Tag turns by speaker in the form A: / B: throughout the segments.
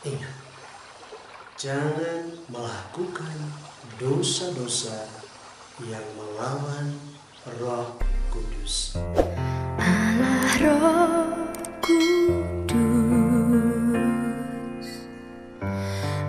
A: Ingat, jangan melakukan dosa-dosa yang melawan Roh Kudus.
B: Allah Roh Kudus,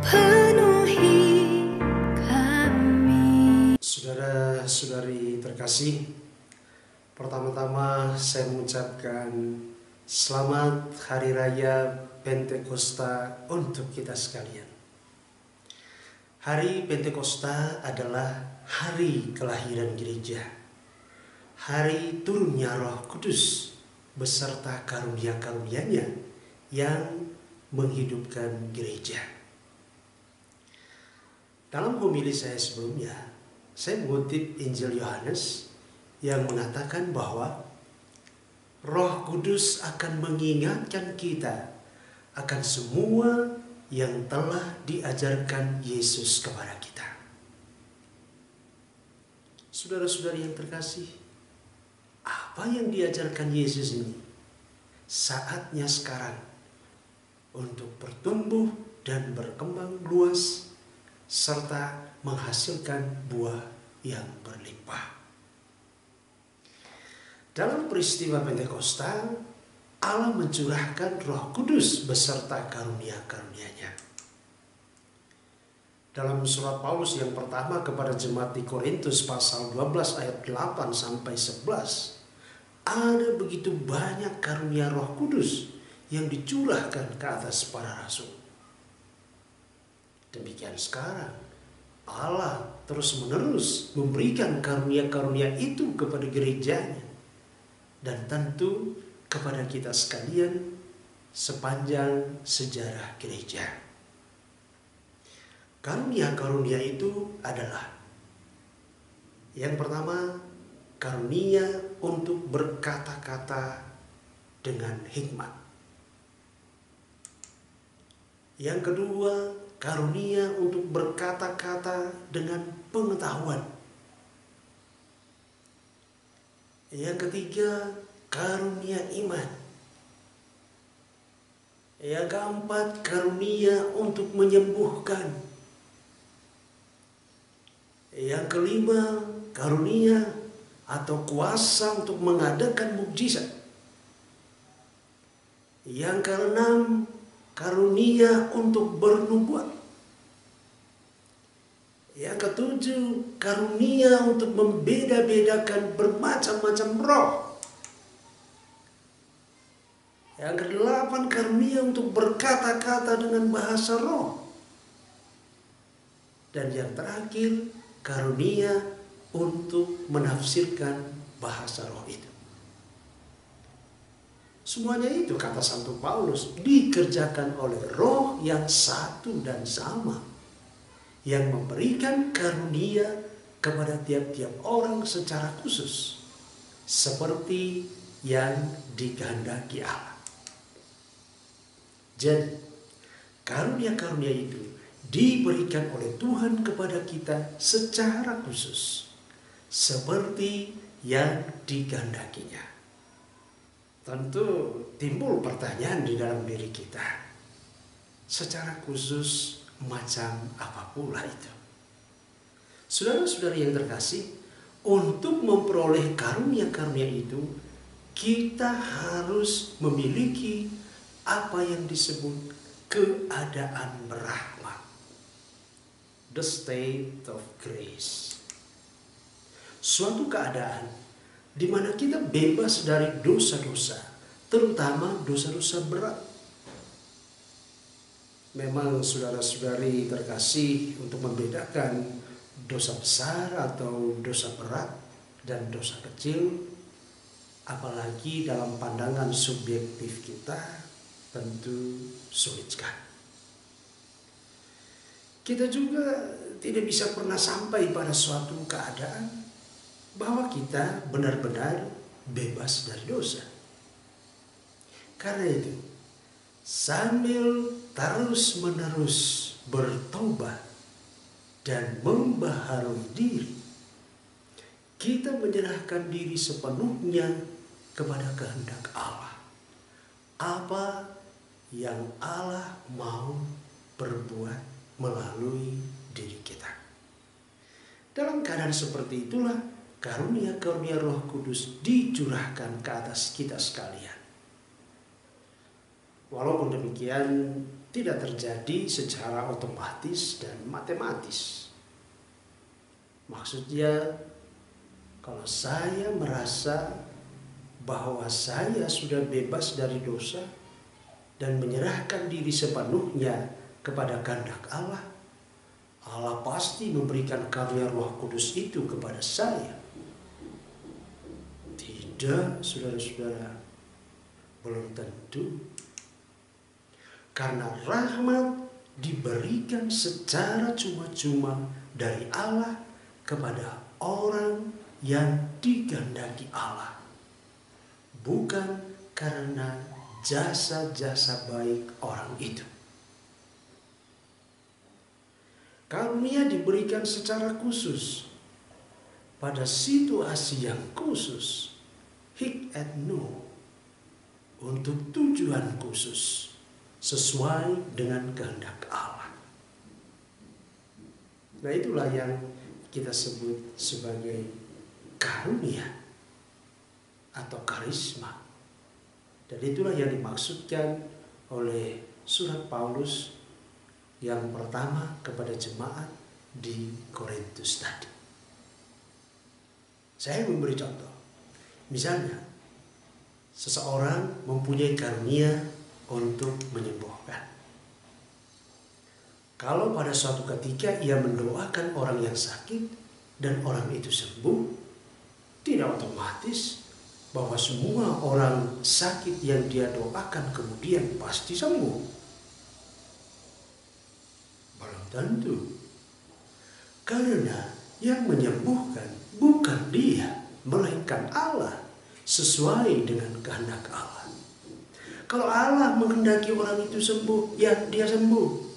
B: penuhi kami.
A: Saudara-saudari terkasih, pertama-tama saya mengucapkan selamat Hari Raya Pentakosta untuk kita sekalian. Hari Pentakosta adalah hari kelahiran gereja, hari turunnya Roh Kudus beserta karunia-karunia-Nya yang menghidupkan gereja. Dalam homili saya sebelumnya, saya mengutip Injil Yohanes yang mengatakan bahwa Roh Kudus akan mengingatkan kita akan semua yang telah diajarkan Yesus kepada kita. Saudara-saudari yang terkasih, apa yang diajarkan Yesus ini? Saatnya sekarang untuk bertumbuh dan berkembang luas serta menghasilkan buah yang berlimpah. Dalam peristiwa Pentakosta, Allah mencurahkan Roh Kudus beserta karunia-karunia-Nya. Dalam surat Paulus yang pertama kepada jemaat di Korintus pasal 12 ayat 8 sampai 11, ada begitu banyak karunia Roh Kudus yang dicurahkan ke atas para rasul. Demikian sekarang, Allah terus-menerus memberikan karunia-karunia itu kepada gerejanya dan tentu kepada kita sekalian sepanjang sejarah gereja. Karunia-karunia itu adalah yang pertama, karunia untuk berkata-kata dengan hikmat. Yang kedua, karunia untuk berkata-kata dengan pengetahuan. Yang ketiga, karunia iman. Yang keempat, karunia untuk menyembuhkan. Yang kelima, karunia atau kuasa untuk mengadakan mukjizat. Yang keenam, karunia untuk bernubuat. Yang ketujuh, karunia untuk membeda-bedakan bermacam-macam roh. Yang kedelapan, karunia untuk berkata-kata dengan bahasa roh. Dan yang terakhir, karunia untuk menafsirkan bahasa roh itu. Semuanya itu, kata Santo Paulus, dikerjakan oleh Roh yang satu dan sama, yang memberikan karunia kepada tiap-tiap orang secara khusus, seperti yang dikehendaki Allah. Jadi, karunia-karunia itu diberikan oleh Tuhan kepada kita secara khusus, seperti yang dikehendakinya. Tentu timbul pertanyaan di dalam diri kita, secara khusus macam apa pula itu? Saudara-saudari yang terkasih, untuk memperoleh karunia-karunia itu, kita harus memiliki apa yang disebut keadaan rahmat, the state of grace. Suatu keadaan di mana kita bebas dari dosa-dosa, terutama dosa-dosa berat. Memang saudara-saudari terkasih, untuk membedakan dosa besar atau dosa berat dan dosa kecil, apalagi dalam pandangan subjektif kita, tentu sulit sekali. Kita juga tidak bisa pernah sampai pada suatu keadaan bahwa kita benar-benar bebas dari dosa. Karena itu, sambil terus-menerus bertobat dan membaharui diri, kita menyerahkan diri sepenuhnya kepada kehendak Allah. Apa yang Allah mau berbuat melalui diri kita. Dalam keadaan seperti itulah karunia-karunia Roh Kudus dicurahkan ke atas kita sekalian. Walaupun demikian tidak terjadi secara otomatis dan matematis. Maksudnya, kalau saya merasa bahwa saya sudah bebas dari dosa dan menyerahkan diri sepenuhnya kepada kehendak Allah, Allah pasti memberikan karunia Roh Kudus itu kepada saya. Tidak, saudara-saudara, belum tentu. Karena rahmat diberikan secara cuma-cuma dari Allah kepada orang yang dikehendaki Allah, bukan karena jasa-jasa baik orang itu. Karunia diberikan secara khusus, pada situasi yang khusus, hic et no, untuk tujuan khusus, sesuai dengan kehendak Allah. Nah, itulah yang kita sebut sebagai karunia atau karisma. Dan itulah yang dimaksudkan oleh surat Paulus yang pertama kepada jemaat di Korintus tadi. Saya memberi contoh. Misalnya, seseorang mempunyai karunia untuk menyembuhkan. Kalau pada suatu ketika ia mendoakan orang yang sakit dan orang itu sembuh, tidak otomatis bahwa semua orang sakit yang dia doakan kemudian pasti sembuh. Belum tentu. Karena yang menyembuhkan bukan dia, melainkan Allah, sesuai dengan kehendak Allah. Kalau Allah menghendaki orang itu sembuh, ya dia sembuh.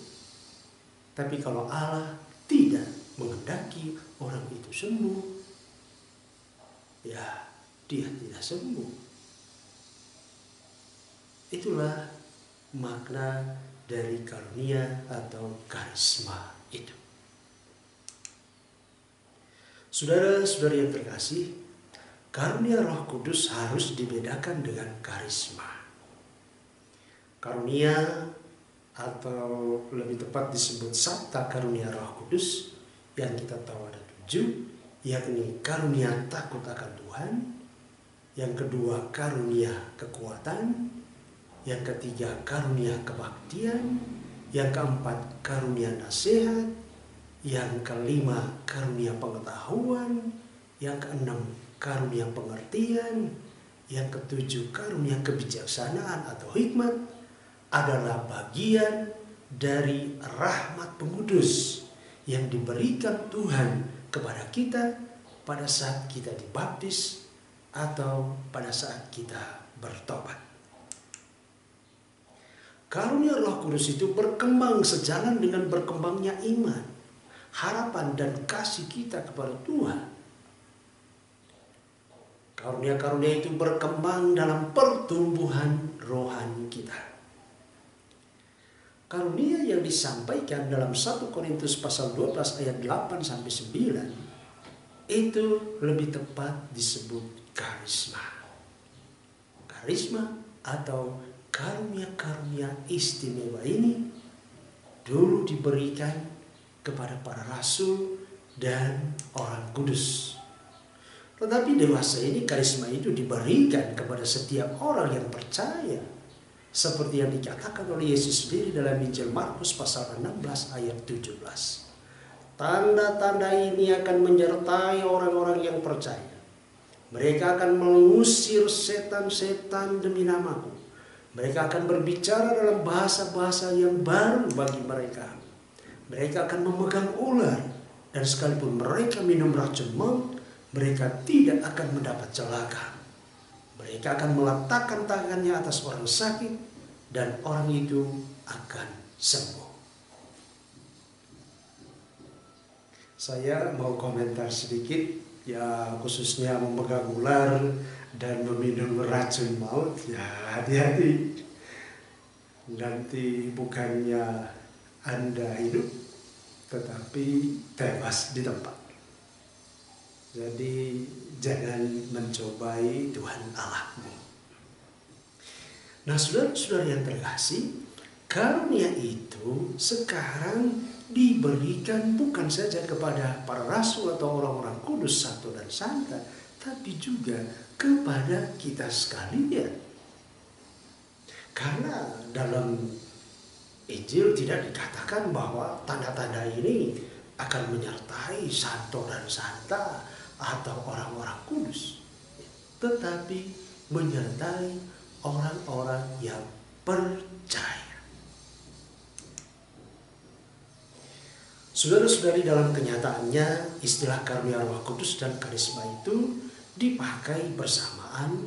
A: Tapi kalau Allah tidak menghendaki orang itu sembuh, ya dia tidak sembuh. Itulah makna dari karunia atau karisma itu. Saudara-saudari yang terkasih, karunia Roh Kudus harus dibedakan dengan karisma. Karunia atau lebih tepat disebut sabta karunia Roh Kudus yang kita tahu ada 7, yakni karunia takut akan Tuhan, yang kedua karunia kekuatan, yang ketiga karunia kebaktian, yang keempat karunia nasihat, yang kelima karunia pengetahuan, yang keenam karunia pengertian, yang ketujuh karunia kebijaksanaan atau hikmat, adalah bagian dari rahmat pengudus yang diberikan Tuhan kepada kita pada saat kita dibaptis atau pada saat kita bertobat. Karunia Roh Kudus itu berkembang sejalan dengan berkembangnya iman, harapan dan kasih kita kepada Tuhan. Karunia-karunia itu berkembang dalam pertumbuhan rohani kita. Karunia yang disampaikan dalam 1 Korintus pasal 12 ayat 8 sampai 9 itu lebih tepat disebut karisma. Karisma atau karunia-karunia istimewa ini dulu diberikan kepada para rasul dan orang kudus. Tetapi dewasa ini karisma itu diberikan kepada setiap orang yang percaya. Seperti yang dikatakan oleh Yesus sendiri dalam Injil Markus pasal 16 ayat 17. Tanda-tanda ini akan menyertai orang-orang yang percaya. Mereka akan mengusir setan-setan demi namaku. Mereka akan berbicara dalam bahasa-bahasa yang baru bagi mereka. Mereka akan memegang ular. Dan sekalipun mereka minum racun maut, mereka tidak akan mendapat celaka. Mereka akan meletakkan tangannya atas orang sakit dan orang itu akan sembuh. Saya mau komentar sedikit, ya khususnya memegang ular dan meminum racun maut, ya hati-hati. nanti bukannya Anda hidup, tetapi tewas di tempat. Jadi jangan mencobai Tuhan Allahmu. Nah, saudara-saudara yang terkasih, karunia itu sekarang diberikan bukan saja kepada para rasul atau orang-orang kudus Sabto dan Santa, tapi juga kepada kita sekalian. Karena dalam Injil tidak dikatakan bahwa tanda-tanda ini akan menyertai Santo dan Santa atau orang-orang kudus, tetapi menyertai orang-orang yang percaya. Saudara-saudari, dalam kenyataannya istilah karunia Roh Kudus dan karisma itu dipakai bersamaan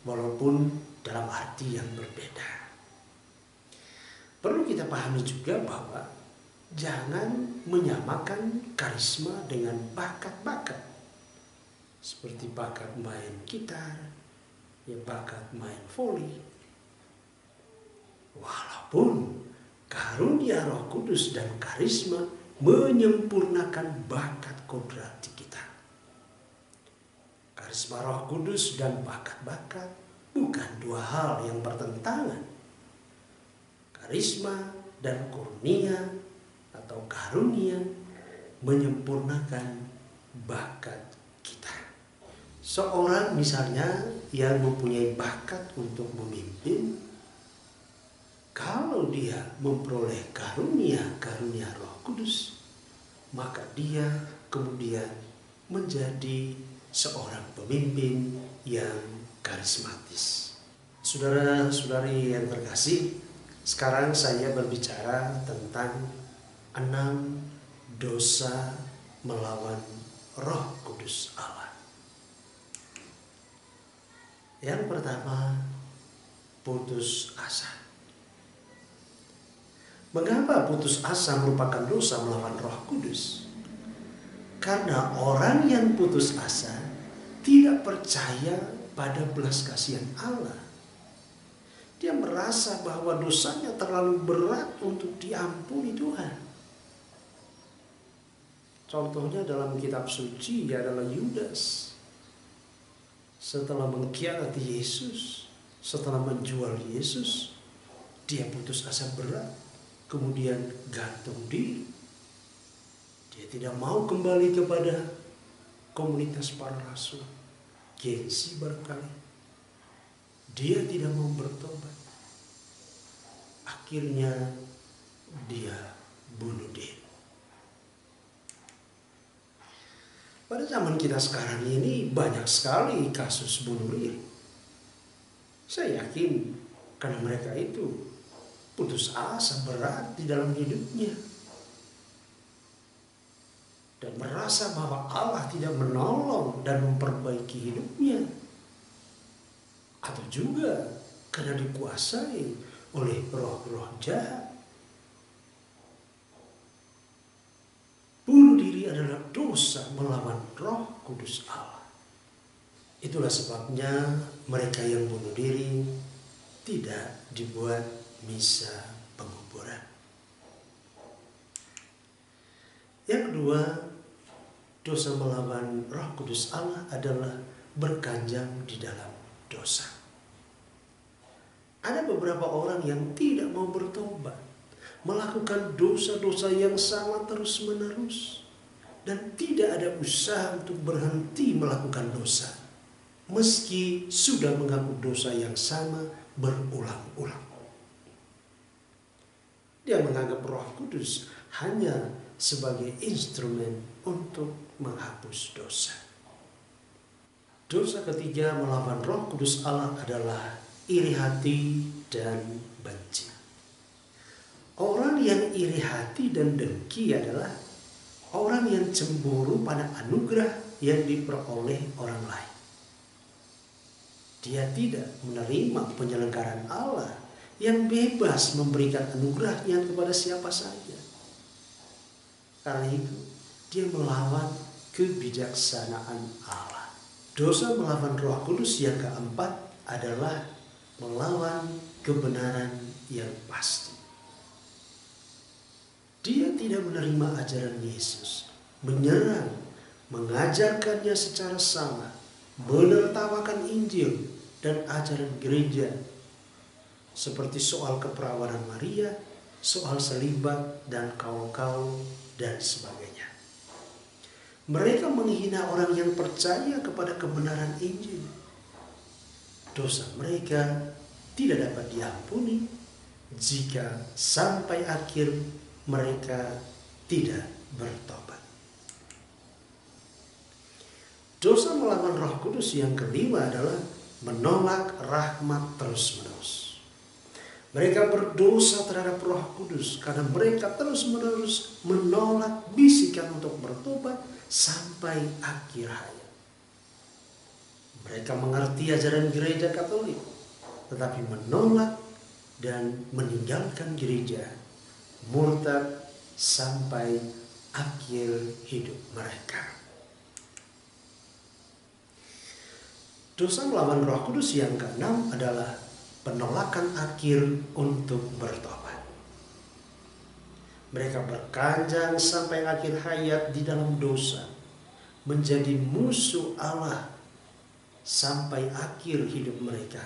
A: walaupun dalam arti yang berbeda. Perlu kita pahami juga bahwa jangan menyamakan karisma dengan bakat-bakat. Seperti bakat main gitar, ya bakat main voli. Walaupun karunia Roh Kudus dan karisma menyempurnakan bakat kodrat di kita. Karisma Roh Kudus dan bakat-bakat bukan dua hal yang bertentangan. Karisma dan kurnia atau karunia menyempurnakan bakat kita. Seorang misalnya yang mempunyai bakat untuk memimpin, kalau dia memperoleh karunia Roh Kudus, maka dia kemudian menjadi seorang pemimpin yang karismatis. Saudara-saudari yang terkasih, sekarang saya berbicara tentang 6 dosa melawan Roh Kudus Allah. Yang pertama, putus asa. Mengapa putus asa merupakan dosa melawan Roh Kudus? Karena orang yang putus asa tidak percaya pada belas kasihan Allah. Dia merasa bahwa dosanya terlalu berat untuk diampuni Tuhan. Contohnya dalam kitab suci adalah Yudas. Setelah mengkhianati Yesus, setelah menjual Yesus, dia putus asa berat. Kemudian gantung diri. Dia tidak mau kembali kepada komunitas para rasul. Gengsi barangkali. Dia tidak mau bertobat. Akhirnya dia bunuh diri. Pada zaman kita sekarang ini banyak sekali kasus bunuh diri. Saya yakin karena mereka itu putus asa berat di dalam hidupnya. Dan merasa bahwa Allah tidak menolong dan memperbaiki hidupnya. Atau juga karena dikuasai oleh roh-roh jahat. Bunuh diri adalah dosa melawan Roh Kudus Allah. Itulah sebabnya mereka yang bunuh diri tidak dibuat misa penguburan. Yang kedua, dosa melawan Roh Kudus Allah adalah berkanjang di dalam dosa. Ada beberapa orang yang tidak mau bertobat, melakukan dosa-dosa yang sama terus-menerus, dan tidak ada usaha untuk berhenti melakukan dosa, meski sudah mengaku dosa yang sama berulang-ulang. Dia menganggap Roh Kudus hanya sebagai instrumen untuk menghapus dosa. Dosa ketiga melawan Roh Kudus Allah adalah iri hati dan benci. Orang yang iri hati dan dengki adalah orang yang cemburu pada anugerah yang diperoleh orang lain. Dia tidak menerima penyelenggaraan Allah yang bebas memberikan anugerahnya kepada siapa saja. Karena itu, dia melawan kebijaksanaan Allah. Dosa melawan Roh Kudus yang keempat adalah melawan kebenaran yang pasti. Dia tidak menerima ajaran Yesus, menyerang, mengajarkannya secara sama, menertawakan Injil dan ajaran gereja, seperti soal keperawanan Maria, soal selibat dan kaul-kaul dan sebagainya. Mereka menghina orang yang percaya kepada kebenaran Injil. Dosa mereka tidak dapat diampuni jika sampai akhir mereka tidak bertobat. Dosa melawan Roh Kudus yang kelima adalah menolak rahmat terus-menerus. Mereka berdosa terhadap Roh Kudus karena mereka terus-menerus menolak bisikan untuk bertobat sampai akhir hayat. Mereka mengerti ajaran gereja Katolik, tetapi menolak dan meninggalkan gereja, murtad sampai akhir hidup mereka. Dosa melawan Roh Kudus yang keenam adalah penolakan akhir untuk bertobat. Mereka berkanjang sampai akhir hayat di dalam dosa, menjadi musuh Allah sampai akhir hidup mereka.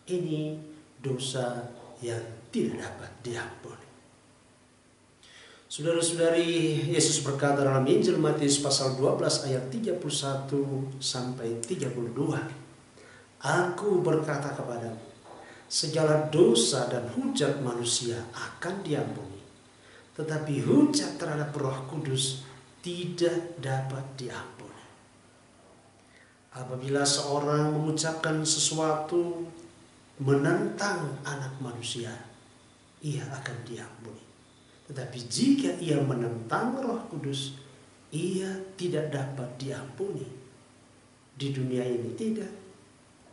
A: Ini dosa yang tidak dapat diampuni. Saudara-saudari, Yesus berkata dalam Injil Matius pasal 12 ayat 31 sampai 32. Aku berkata kepadamu, segala dosa dan hujat manusia akan diampuni, tetapi hujat terhadap Roh Kudus tidak dapat diampuni. Apabila seorang mengucapkan sesuatu menentang anak manusia, ia akan diampuni. Tetapi jika ia menentang Roh Kudus, ia tidak dapat diampuni. Di dunia ini tidak,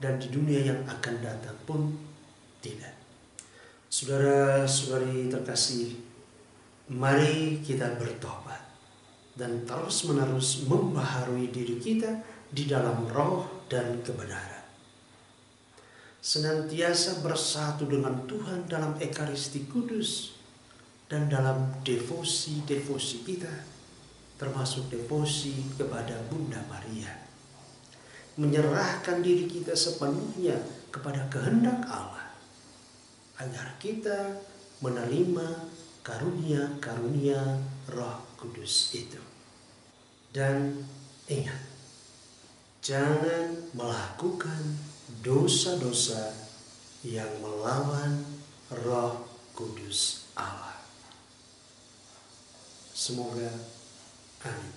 A: dan di dunia yang akan datang pun tidak. Saudara-saudari terkasih, mari kita bertobat dan terus-menerus membaharui diri kita di dalam roh dan kebenaran. Senantiasa bersatu dengan Tuhan dalam Ekaristi Kudus dan dalam devosi-devosi kita, termasuk devosi kepada Bunda Maria. Menyerahkan diri kita sepenuhnya kepada kehendak Allah, agar kita menerima karunia-karunia Roh Kudus itu. Dan ingat, jangan melakukan dosa-dosa yang melawan Roh Kudus Allah. Semoga amin.